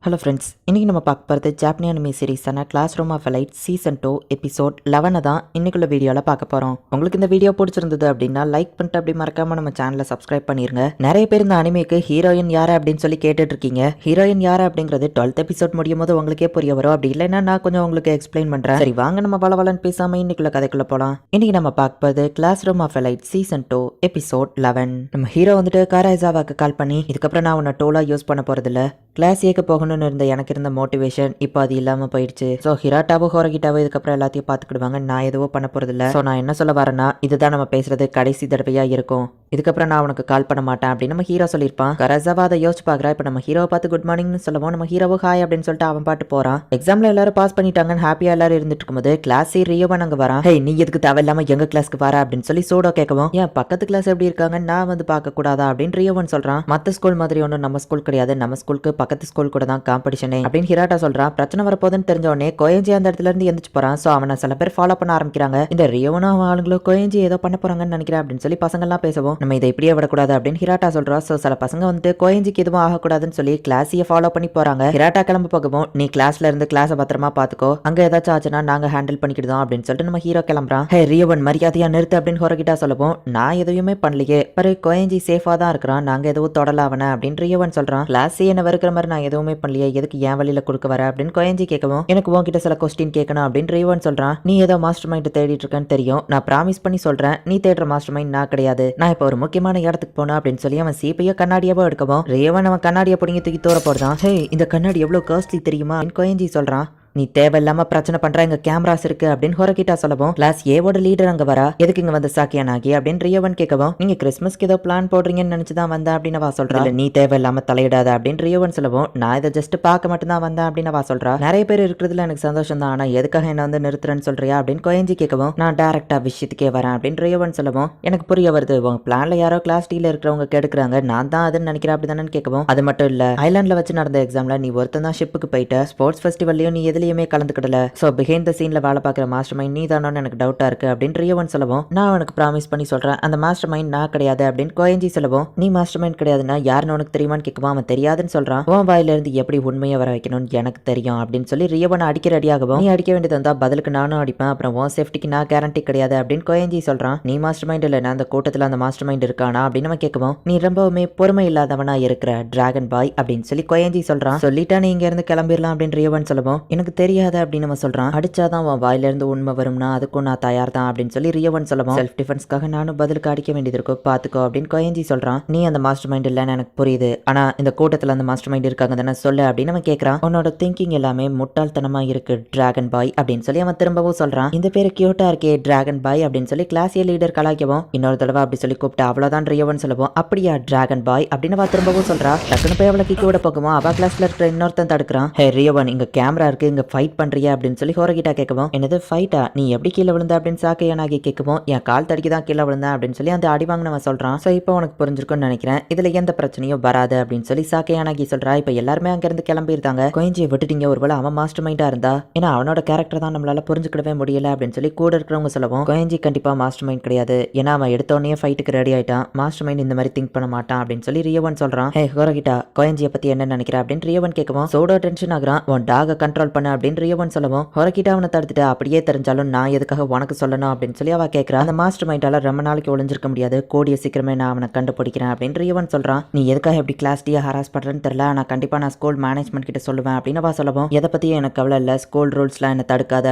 Hello friends, இன்றைக்கி நம்ம பார்க்க போகிறது ஜாப்பனீஸ் அனிமி சீரிஸான class room of elite season 2 episode 11 தான் இன்னைக்குள்ள வீடியோவில் பார்க்க போகிறோம். உங்களுக்கு இந்த வீடியோ பிடிச்சிருந்தது அப்படின்னா லைக் பண்ணிட்டு அப்படி மறக்காம நம்ம சேனலை சப்ஸ்கிரைப் பண்ணிருங்க. நிறைய பேர் இந்த அனிமேக்கு ஹீரோயின் யாரு அப்படின்னு சொல்லி கேட்டுட்டு இருக்கீங்க. ஹீரோயின் யாரு அப்படிங்கிறது 12th எபிசோட் முடியும் போது உங்களுக்கே புரிய வரும். அப்படி இல்லைன்னா நான் கொஞ்சம் உங்களுக்கு எக்ஸ்பிளைன் பண்ணுறேன். சரி வாங்க நம்ம வளவலன்னு பேசாமல் இன்னைக்குள்ள கதைக்குள்ள போகலாம். இன்னைக்கு நம்ம பார்க்க போகிறது class room of elite season 2 episode 11. நம்ம ஹீரோ வந்துட்டு காராய்சாவாக்கு கால் பண்ணி இதுக்கப்புறம் நான் உன்னை டோலாக யூஸ் பண்ண போகிறதில்ல, கிளாஸ் ஏக்க போகணும்னு இருந்த எனக்கு இருந்த மோட்டிவேஷன் இப்போ அது இல்லாமல் போயிடுச்சு. ஸோ ஹிராட்டாவும் ஹோரகிட்டாவும் இதுக்கப்புறம் எல்லாத்தையும் பார்த்துக்கிடுவாங்க, நான் எதுவும் பண்ண போகிறதில்ல. ஸோ நான் என்ன சொல்ல வரேன்னா, இதுதான் நம்ம பேசுறது கடைசி தடவையாக இருக்கும், இதுக்கப்புறம் நான் உனக்கு கால் பண்ண மாட்டேன் அப்படின்னு நம்ம ஹீரோ சொல்லியிருப்பான். கரசாவா அதை யோசிச்சு பார்க்குறா. இப்போ நம்ம ஹீரோவை பார்த்து குட் மார்னிங்னு சொல்லவும் நம்ம ஹீரோவும் ஹாய் அப்படின்னு சொல்லிட்டு அவன் பாட்டு போகிறான். எக்ஸாமில் எல்லாரும் பாஸ் பண்ணிட்டாங்கன்னு ஹாப்பியாக எல்லாரும் இருந்துட்டு இருக்கும்போது கிளாஸ் ரியோவன் அங்கே வரான். ஹே நீ எதுக்கு தேவையில்லாமல் எங்கள் கிளாஸ்க்கு வர அப்படின்னு சொல்லி சூடோ கேட்கவும், ஏன் பக்கத்து கிளாஸ் எப்படி இருக்காங்க நான் வந்து பார்க்கக்கூடாதா அப்படின்னு ரியோவன் சொல்கிறான். மற்ற ஸ்கூல் மாதிரி ஒன்றும் நம்ம ஸ்கூல் கிடையாது, நம்ம ஸ்கூலுக்கு பக்கத்து ஸ்கூல் கூட தான் காம்படிஷனே அப்படின்னு ஹிராட்டா சொல்றான். பிரச்சனை வரப்போதுன்னு தெரிஞ்ச உடனே கோயஞ்சி அந்த இடத்துல இருந்து எந்திரிச்சு போறான். சோ அவனை சில பேர் ஃபாலோ பண்ண ஆரம்பிக்கிறாங்க. இந்த ரியோவனும் அவன் ஆளுங்களும் கோயஞ்சி ஏதோ பண்ண போறாங்கன்னு நினைக்கிறேன் அப்படின்னு சொல்லி பசங்க எல்லாம் பேசவும், நம்ம இதை இப்படியே விடக்கூடாது அப்படின்னு ஹிராட்டா சொல்றா. சோ சில பசங்க வந்துட்டு கோயஞ்சிக்கு எதுவும் ஆகக்கூடாதுன்னு சொல்லி கிளாஸையே ஃபாலோ பண்ணி போறாங்க. ஹிராட்டா கிளம்ப போகவும், நீ கிளாஸ்ல இருந்து கிளாஸை பத்திரமா பாத்துக்கோ, அங்க ஏதாச்சும் ஆச்சுன்னா நாங்க ஹேண்டில் பண்ணிக்கிட்டோம் அப்படின்னு சொல்லிட்டு நம்ம ஹீரோ கிளம்புறான். ஹே ரியோவன் மரியாதையா நிறுத்து அப்படின்னு ஹோரகிட்டா சொல்லவும், நான் எதுவுமே பண்ணலையே, பரு கோயஞ்சி சேஃபா தான் இருக்கிறான், நாங்க எதுவும் தொடல அவன அப்படின்னு ரியோவன் சொல்றான். கிளாஸ் என்ன வருகிற மாதிரி நான் எதுவுமே பண்ணலையே, எதுக்கு என் வழியில கொடுக்க வர அப்படின்னு கோயஞ்சி கேட்கவும், எனக்கு உன்கிட்ட சில கொஸ்டின் கேட்கணும் அப்படின்னு ரியோவன் சொல்றான். நீ ஏதோ மாஸ்டர் மைண்ட் தேடிட்டு இருக்கேன்னு தெரியும், நான் ப்ராமிஸ் பண்ணி சொல்றேன், நீ தேடுற மாஸ்டர் மைண்ட் நான் கிடையாது, நான் இப்போ ஒரு முக்கியமான இடத்துக்கு போனேன் அப்படின்னு சொல்லி அவன் சீப்பையோ கண்ணாடியாவோ எடுக்கவும், ரியோவன் அவன் கண்ணாடியை பிடிங்கி தூக்கி தூர போடுறான். ஹே இந்த கண்ணாடி எவ்வளவு காஸ்ட்லி தெரியுமா கோயஞ்சி சொல்றான். நீ தேவையில்லாம பிரச்சனை பண்ற, இங்க கேமராஸ் இருக்கு அப்படின்னு ஹோரகிட்டா சொல்லவும், கிளாஸ் ஏவோட லீடர் அங்க வரா, எதுக்கு இங்க வந்து சாக்கியானாகி அப்படின்னு ரியோவன் கேட்கவும், நீங்க கிறிஸ்மஸ்க்கு ஏதோ பிளான் போடுறீங்கன்னு நினைச்சுதான் வந்தேன் அப்படின்னு அவ சொல்றா. நீ தேவையில்லாம தலையிடாத அப்படின்னு ரியோவன் சொல்லவும், நான் இதை ஜஸ்ட் பார்க்க மட்டும் தான் வந்தேன் அப்படின்னு அவ சொல்றா. நிறைய பேர் இருக்கிறதுல எனக்கு சந்தோஷம் தான், ஆனா எதுக்காக என்ன வந்து நிறுத்துறேன்னு சொல்றியா அப்படின்னு கோயஞ்சி கேட்கவும், நான் டைரக்டா விஷயத்துக்கே வரேன் அப்படின்னு ரியோவன் சொல்லவும், எனக்கு புரிய வருது, உங்க பிளான்ல யாரோ கிளாஸ் டீல இருக்கிறவங்க கெடுக்கிறாங்க, நான் தான் அதுன்னு நினைக்கிறேன் அப்படிதானு கேட்கவும், அது மட்டும் இல்ல ஐலாண்ட்ல வச்சு நடந்த எக்ஸாம்ல நீ ஒருத்தன் தான் ஷிப்புக்கு போயிட்ட, ஸ்போர்ட்ஸ் ஃபெஸ்டிவல்லையும் நீ எதுலயுமே கலந்துக்கிடல, சோ பிஹைண்ட் த சீன்ல வேலை பார்க்குற மாஸ்டர் மைண்ட் நீ தானோன்னு எனக்கு டவுட்டா இருக்கு அப்படின்னு ரியோவன் சொல்லவும், நான் உனக்கு ப்ராமிஸ் பண்ணி சொல்றேன் அந்த மாஸ்டர் மைண்ட் நான் கிடையாது அப்படின்னு கோயஞ்சி சொல்லவும், நீ மாஸ்டர் மைண்ட் கிடையாதுன்னா யாருன்னு உனக்கு தெரியுமான்னு கேட்கவும், அவன் தெரியாதுன்னு சொல்றான். உன் வாயில இருந்து எப்படி உண்மையை வர வைக்கணும்னு எனக்கு தெரியும் அப்படின்னு சொல்லி ரியோவன் அடிக்க ரெடியாகவும், நீ அடிக்க வேண்டியது வந்தா பதிலுக்கு நானும் அடிப்பேன், அப்புறம் உன் சேஃப்டிக்கு நான் கேரண்டி கிடையாது அப்படின்னு கோயஞ்சி சொல்றான். நீ மாஸ்டர் மைண்ட் இல்லைன்னா அந்த கூட்டத்தில் அந்த மாஸ்டர் மைண்ட் இருக்கானா அப்படின்னு நம்ம கேட்கவும், நீ ரொம்பவுமே பொறுமை இல்லாதவனா இருக்கிற டிராகன் பாய் அப்படின்னு சொல்லி கோயஞ்சி சொல்றான். சொல்லிட்டா நீ இங்க இருந்து கிளம்பிடலாம் அப்படின்னு ரியோவன் சொல்லவும், எனக்கு தெரியாத அப்படின்னு நம்ம சொல்றான். அடிச்சாதான் உன் வாயிலிருந்து உண்மை வரும்னா அதுக்கும் நான் தயார் தான் அப்படின்னு சொல்லி ரியோவன் சொல்லவும், செல்ஃப் டிஃபென்ஸ்க்காக நானும் பதிலுக்கு அடிக்க வேண்டியது இருக்கும் பாத்துக்கோ அப்படின்னு கோயஞ்சி சொல்றான். நீ அந்த மாஸ்டர் மைண்ட் இல்லைன்னு எனக்கு புரியுது, ஆனா இந்த கூட்டத்தில் அந்த மாஸ்டர் மைண்ட் இருக்காங்க தானே சொல்லு அப்படின்னு அவன் கேட்கறான். உன்னோட திங்கிங் எல்லாமே முட்டாள்தனமா இருக்கு டிராகன் பாய் அப்படின்னு சொல்லி அவன் திரும்பவும் சொல்றான். இந்த பேரு கியூட்டா இருக்கே டிராகன் பாய் அப்படின்னு சொல்லி கிளாஸிய லீடர் கலாய்க்கவும், இன்னொரு தடவை அப்படி சொல்லி கூப்பிட்டு அவ்வளவுதான் ரியோவன் சொல்லவும், அப்படியா டிராகன் பாய் அப்படின்னு அவ திரும்பவும் சொல்றா. டக்குனு போய் அவளை கிக்க விட போகவும் அவ கிளாஸ்ல இருக்கிற இன்னொருத்தன் தடுக்கிறான். ஹே ரியோவன் இங்க கேமரா இருக்கு, இங்க ஃபைட் பண்றியா அப்படின்னு சொல்லி ஹோரகிட்டா கேட்கவும், என்னது ஃபைட்டா, நீ எப்படி கீழே விழுந்த அப்படின்னு சாக்கையானாகி கேட்கவும், என் கால் தடிக்கு தான் கீழே விழுந்தேன் அப்படின்னு சொல்லி அந்த அடி வாங்கினவன் சொல்றான். ஸோ இப்போ உனக்கு புரிஞ்சிருக்கும்னு நினைக்கிறேன், இதுல எந்த பிரச்சனையும் வராது அப்படின்னு சொல்லி சாக்கையானாகி சொல்றா. இப்போ எல்லாருமே அங்கிருந்து கிளம்பியிருந்தாங்க. கோயஞ்சியை விட்டுட்டீங்க, ஒருவேளை அவன் மாஸ்டர் மைண்டா இருந்தா, ஏன்னா அவனோட கேரக்டர் தான் நம்மளால புரிஞ்சுக்கிடவே முடியல அப்படின்னு சொல்லி கூட இருக்கிறவங்க சொல்லவும், கோயஞ்சி கண்டிப்பா மாஸ்டர் மைண்ட் கிடையாது, ஏன்னா அவன் எடுத்தோடனே ஃபைட்டுக்கு ரெடி ஆயிட்டான், மாஸ்டர் மைண்ட் இந்த மாதிரி திங்க் பண்ண மாட்டான் அப்படின்னு சொல்லி ரியோவன் சொல்றான். ஹே ஹோரகிட்டா கோயஞ்சியை பத்தி என்ன நினைக்கிற அப்படின்னு ரியோவன் கேட்கவும், சோடோ டென்ஷன் ஆகுறான். உன் டாக கண்ட்ரோல் பண்ண அப்படின்னு ரியோவன் சொல்லவும், ஹோரகிட்டா அவனை தடுத்துட்டு அப்படியே தெரிஞ்சாலும் நான் எதுக்காக உனக்கு சொல்லணும் அப்படின்னு சொல்லி அவ கேட்கறா. அந்த மாஸ்டர் மைண்டால ரொம்ப நாளைக்கு ஒளிஞ்சிருக்க முடியாது, கூடிய சீக்கிரமே நான் அவனை கண்டுபிடிக்கிறேன் அப்படின்னு ரியோவன் சொல்றான். நீ எதுக்காக எப்படி கிளாஸ் டீ ஹராஸ் பண்றேன்னு தெரியல, ஆனா கண்டிப்பா நான் ஸ்கூல் மேனேஜ்மெண்ட் கிட்ட சொல்லுவேன் அப்படின்னு அவ சொல்லவும், எதை பத்தியும் எனக்கு கவலை இல்ல, ஸ்கூல் ரூல்ஸ்லாம் என்ன தடுக்காது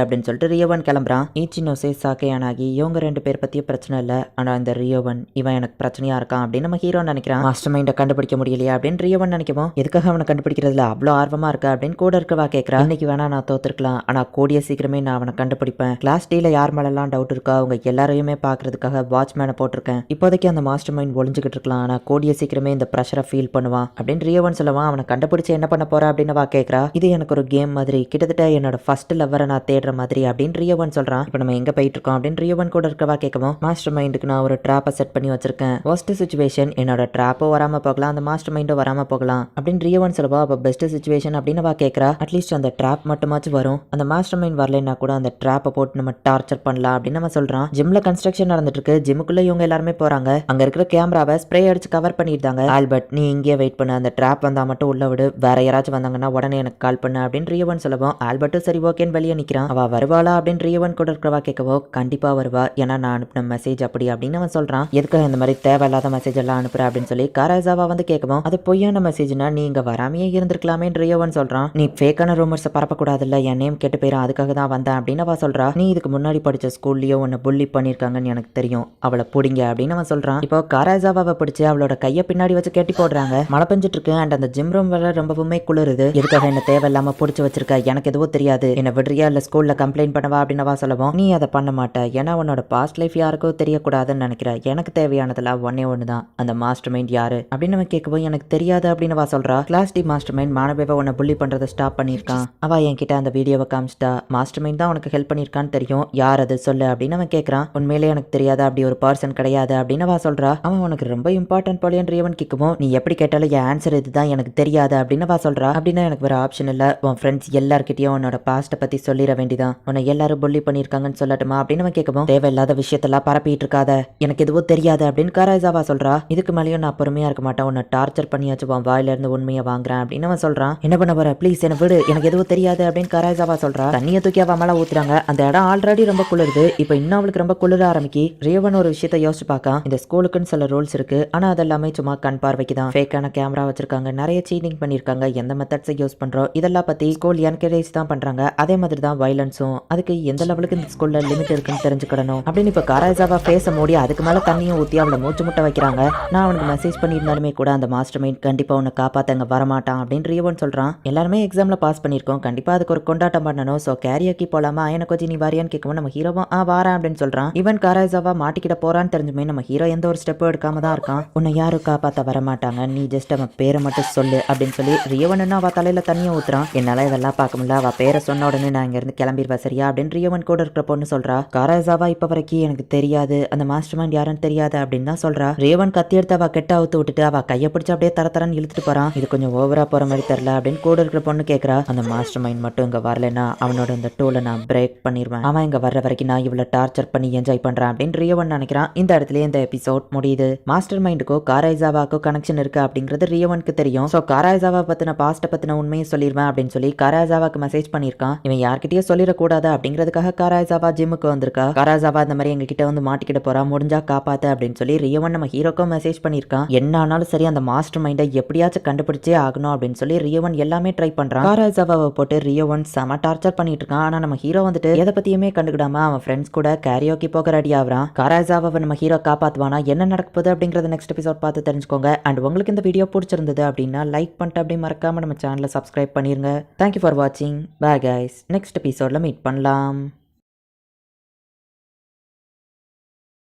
அப்படின்னு சொல்லிட்டு ரியோவன் கிளம்புறான். ஈச்சினோசே சாக்கையானாகி இவங்க ரெண்டு பேர் பத்தியும் பிரச்சனை இல்ல, ஆனா இந்த ரியோவன் இவன் எனக்கு பிரச்சனையா இருக்கான் அப்படின்னு நம்ம ஹீரோ நினைக்கிறான். மாஸ்டர் மைண்டை கண்டுபிடிக்க முடியலையா அப்படின்னு ரியோவன் நினைக்கவும், எதுக்காக அவனை கண்டுபிடிக்கிறதுல அவ்வளோ ஆர்வமா இருக்கா அப்படின்னு கூட இருக்கவா கேட்கறா. இன்னைக்கு வேணா நான் தோத்துருக்கலாம், ஆனா கூடிய சீக்கிரமே நான் அவனை கண்டுபிடிப்பேன். கிளாஸ் டீல யார் மேலாம் டவுட் இருக்கா அவங்க எல்லாரையுமே பாக்குறதுக்காக வாட்ச்மேனை போட்டிருக்கேன், இப்போதைக்கு அந்த மாஸ்டர் மைண்ட் ஒளிஞ்சுக்கிட்டு இருக்கலாம், ஆனா கூடிய சீக்கிரமே இந்த ப்ரெஷரை ஃபீல் பண்ணுவான் அப்படின்னு ரியோவன் சொல்லுவான். அவனை கண்டுபிடிச்சு என்ன பண்ண போறா அப்படின்னு வா கேட்கறா. இது எனக்கு ஒரு கேம் மாதிரி, கிட்டத்தட்ட என்னோட ஃபர்ஸ்ட் லவ்வரை நான் தேடுற மாதிரி அப்படின்னு ரியோவன் சொல்றான். இப்போ நம்ம எங்க போயிட்டு இருக்கோம் அப்படின்னு ரியோவன் கூட இருக்கவா கேட்கவும், மாஸ்டர் மைண்டுக்கு நான் ஒரு ட்ராப்பை செட் பண்ணி வச்சிருக்கேன், ஒஸ்ட் சிச்சுவேஷன் என்னோட ட்ராப்போ வராம போகலாம், அந்த மாஸ்டர் மைண்டோ வராம போகலாம் அப்படின்னு ரியோவன் சொல்லுவா. அப்போ பெஸ்ட் சிச்சுவேஷன் அப்படின்னு வா கேட்கறா. அட்லீஸ்ட் அந்த ட்ராப் மட்டும் மட்டுமாச்சும் வரும். அந்த மாஸ்டர் மைண்ட் வரலைன்னா கூட அந்த ட்ராப்பை போட்டு நம்ம டார்ச்சர் பண்ணலாம் அப்படின்னு நம்ம சொல்றான். ஜிம்ல கன்ஸ்ட்ரக்ஷன் நடந்துட்டு இருக்கு. ஜிம்முக்குள்ள இவங்க எல்லாருமே போறாங்க. அங்க இருக்கிற கேமராவை ஸ்ப்ரே அடிச்சு கவர் பண்ணிட்டாங்க. ஆல்பர்ட், நீ இங்கே வெயிட் பண்ணு, அந்த ட்ராப் வந்தா மட்டும் உள்ள விடு, வேற யாராச்சும் வந்தாங்கன்னா உடனே எனக்கு கால் பண்ணு அப்படின்னு ரியவன் சொல்லவும் ஆல்பர்ட்டும் சரி ஓகேன்னு வெளியே நிக்கிறான். அவ வருவாளா அப்படின்னு ரியவன் கூட இருக்கிறவா கேட்கவோ கண்டிப்பா வருவா, ஏன்னா நான் அனுப்பின மெசேஜ் அப்படி அப்படின்னு அவன் சொல்றான். எதுக்காக இந்த மாதிரி தேவையில்லாத மெசேஜ் எல்லாம் அனுப்புற அப்படின்னு சொல்லி காராசாவா வந்து கேட்கவும் அது பொய்யான மெசேஜ்னா நீ இங்க வராமையே இருந்திருக்கலாமே ரியவன் சொல்றான். நீ ஃபேக்கான ரூமர்ஸை பரப்பக்கூடாதுல்ல, என் நேம் கெட்டு போயிடும், அதுக்காக தான் வந்தேன் அப்படின்னு அவ சொல்றா. நீ இதுக்கு முன்னாடி படிச்ச ஸ்கூல்லயோ உன்னை புள்ளி பண்ணிருக்காங்கன்னு எனக்கு தெரியும், அவளை புடிங்க அப்படின்னு அவன் சொல்றான். இப்போ காராசாவாவை பிடிச்சு அவளோட கையை பின்னாடி வச்சு கட்டி போடுறாங்க. மழை பெஞ்சிட்டு இருக்கு அண்ட் அந்த ஜிம் ரூம் வேற ரொம்பவுமே குளிருது. எதுக்காக என்ன தேவையில்லாம பிடிச்சு வச்சிருக்க, எனக்கு எதுவும் தெரியாது, என்ன விடுறியா இல்ல ஸ்கூல்ல கம்ப்ளைண்ட் பண்ணவா அப்படின்னு அவ சொல்லவும் நீ அதை பண்ண மாட்ட, ஏன்னா உன்னோட பாஸ்ட் லைஃப் யாருக்கோ தெரியக்கூடாதுன்னு நினைக்கிற, எனக்கு தேவையானதெல்லாம் ஒன்னே ஒண்ணுதான், அந்த மாஸ்டர் மைண்ட் யாரு அப்படின்னு அவன் கேட்கவும் எனக்கு தெரியாது அப்படின்னு அவ சொல்றா. கிளாஸ் டி மாஸ்டர் மைண்ட் மாணவியை உன்னை புள்ளி பண்றதை ஸ்டாப் பண்ணிருக்கான். அவ என்கிட்ட அந்த வீடியோவை காமிச்சிட்டா, மாஸ்டர் மைண்ட் தான் உனக்கு ஹெல்ப் பண்ணிருக்கான்னு தெரியும், யார் அது சொல்லு அப்படின்னு அவன் கேட்கறான். உண்மையிலே எனக்கு தெரியாத, அப்படி ஒரு பர்சன் கிடையாது அப்படின்னு அவ சொல்றா. அவன் உனக்கு ரொம்ப இம்பார்ட்டன்ட் போலியன் ரியவன் கேட்கவும் நீ எப்படி கேட்டாலும் என் ஆன்சர் இதுதான், எனக்கு தெரியாது அப்படின்னு அவ சொல்றா. அப்படின்னா எனக்கு வேற ஆப்ஷன் இல்ல, உன் ஃப்ரெண்ட்ஸ் எல்லார்கிட்டயும் உன்னோட பாஸ்ட்டை பத்தி சொல்லிட வேண்டிதான், உன்னை எல்லாரும் புள்ளி பண்ணிருக்காங்கன்னு சொல்லட்டுமா அப்படின்னு அவன் கேட்கவும் தேவையில்லாத விஷயத்தெல்லாம் பரப்பிட்டு இருக்காத, எனக்கு எதுவும் தெரியாது அப்படின்னு காராசாவா சொல்றா. இதுக்கு மேலேயும் நான் பொறுமையா இருக்க மாட்டேன், உன்னை டார்ச்சர் பண்ணியாச்சு உன் வாயில இருந்து உண்மையை வாங்குறேன் அப்படின்னு அவன் சொல்றான். என்ன பண்ண வர, ப்ளீஸ் என்ன விடு, எனக்கு எதுவும் தெரியாது அப்படின்னு காராசாவா சொல்றா. தண்ணியை தூக்கி அவ மேல ஊத்துறாங்க. அந்த இடம் ஆல்ரெடி ரொம்ப குளிருது, இப்போ இன்னும் அவளுக்கு ரொம்ப குளிர ஆரம்பிக்கி. ரியவன் ஒரு விஷயத்த யோசிச்சு பார்க்க, இந்த ஸ்கூலுக்குன்னு சில ரூல்ஸ் இருக்கு, ஆனா அதெல்லாமே சும்மா கண் பார்வைக்கு தான், ஃபேக்கான கேமரா வச்சிருக்காங்க, நிறைய சீட்டிங் பண்ணிருக்காங்க, எந்த மெத்தட்ஸை யூஸ் பண்றோம் இதெல்லாம் பத்தி ஸ்கூல் என்கரேஜ் தான் பண்றாங்க, அதே மாதிரி தான் வயலன்ஸும், அதுக்கு எந்த லெவலுக்கு இந்த ஸ்கூல்ல லிமிட் இருக்குன்னு தெரிஞ்சுக்கணும் அப்படின்னு இப்ப காராசாவா பேச மூடி அதுக்கு மேல தண்ணியும் ஊத்தி அவளை மூச்சு முட்டை வைக்கிறாங்க. நான் அவனுக்கு மெசேஜ் பண்ணியிருந்தாலுமே கூட அந்த மாஸ்டர் மைண்ட் கண்டிப்பா உன்னை காப்பாத்த அங்க வரமாட்டான் அப்படின்னு ரியவன் சொல்றான். எல்லாருமே எக்ஸாம்ல பாஸ் பண்ணிருக்கோம், கண்டிப்பா அதுக்கு ஒரு கொண்டாட்டம் பண்ணணும், சோ கேரியாக்கி போலாமா, எனக்கு கொஞ்சம் நீ வாரியான்னு கேட்கவும் நம்ம ஹீரோவும் வாரேன் அப்படின்னு சொல்றான். இவன் காராசாவா மாட்டிக்கிட போறான்னு தெரிஞ்சுமே நம்ம ஹீரோ எந்த ஒரு ஸ்டெப்பும் எடுக்காம தான் இருக்கான். உன்னை யாரும் காப்பாத்த வரமாட்டாங்க, நீ ஜஸ்ட் அவன் பேரை மட்டும் சொல்லு அப்படின்னு சொல்லி ரியவன் அவ தலையில தண்ணியை ஊத்துறான். என்னால இதெல்லாம் பார்க்க முடியல, அவ பேரை சொன்ன உடனே நான் இங்க இருந்து கிளம்பிடுவா சரியா அப்படின்னு ரியவன் கூட இருக்கிற பொண்ணு சொல்றா. காராசாவா இப்ப வரைக்கும் எனக்கு தெரியாது, அந்த மாஸ்டர் மைண்ட் யாருன்னு தெரியாது அப்படின்னு தான் சொல்றா. ரியவன் கத்தி எடுத்து அவ கெட்ட அவுத்து விட்டுட்டு அவ கையை பிடிச்சு அப்படியே தரன்னு இழுத்துட்டு போறான். இது கொஞ்சம் ஓவரா போற மாதிரி தெரியல அப்படின்னு கூட இருக்கிற பொண்ணு கேட்கறா. அந்த மாஸ்டர் மைண்ட் மட்டும் இங்க வரலன்னா அவனோட இந்த டூலை நான் பிரேக் பண்ணிடுவேன், அவன் இங்க வர்ற வரைக்கும் நான் இவ்வளவு டார்ச்சர் பண்ணி என்ஜாய் பண்றேன் அப்படின்னு ரியவன் நினைக்கிறான். இந்த இடத்துல இந்த எபிசோட் முடியுது. மாஸ்டர் மைண்டுக்கோ காராசாவாக்கோ கனெக்ஷன் இருக்கு அப்படிங்கிறது ரியவனுக்கு தெரியும். சோ காராசாவா பத்தின பாஸ்ட பத்தின உண்மையை சொல்லிடுவேன் அப்படின்னு சொல்லி காராசாவாக்கு மெசேஜ் பண்ணிருக்கான். இவன் யார்கிட்டயும் சொல்லிடக்கூடாது அப்படிங்கிறதுக்காக காராசாவா ஜிம்முக்கு வந்திருக்கா. காராசாவா இந்த மாதிரி எங்க கிட்ட வந்து மாட்டிக்கிட்டு போறா, முடிஞ்சா காப்பாத்து அப்படின்னு சொல்லி ரியவன் நம்ம ஹீரோக்கும் மெசேஜ் பண்ணிருக்கான். என்ன ஆனாலும் சரி அந்த மாஸ்டர் மைண்டை எப்படியாச்சும் கண்டுபிடிச்சே ஆகணும் அப்படின்னு சொல்லி ரியவன் எல்லாமே ட்ரை பண்றான். காராசாவாவை போட்டு ரியவன் செம டார்ச்சர் பண்ணிட்டு இருக்கான். ஆனா நம்ம ஹீரோ வந்துட்டு எதை பத்தியுமே கண்டுக்கிடாம அவன் ஃப்ரெண்ட்ஸ் கூட கேரியோக்கி போக ரெடி ஆகுறான். காராசாவாவை நம்ம ஹீரோ காப்பாத்துவானா, என்ன நடக்க போகுது அப்படிங்கறத நெக்ஸ்ட் எபிசோட் பார்த்து தெரிஞ்சுக்கோங்க. அண்ட் உங்களுக்கு இந்த வீடியோ பிடிச்சிருந்தது அப்படின்னா லைக் பண்ணிட்டு அப்படியே மறக்காம நம்ம சேனலை சப்ஸ்கிரைப் பண்ணிருங்க. தேங்க்யூ ஃபார் வாட்சிங். பை கைஸ், நெக்ஸ்ட் எபிசோட்ல மீட் பண்ணலாம்.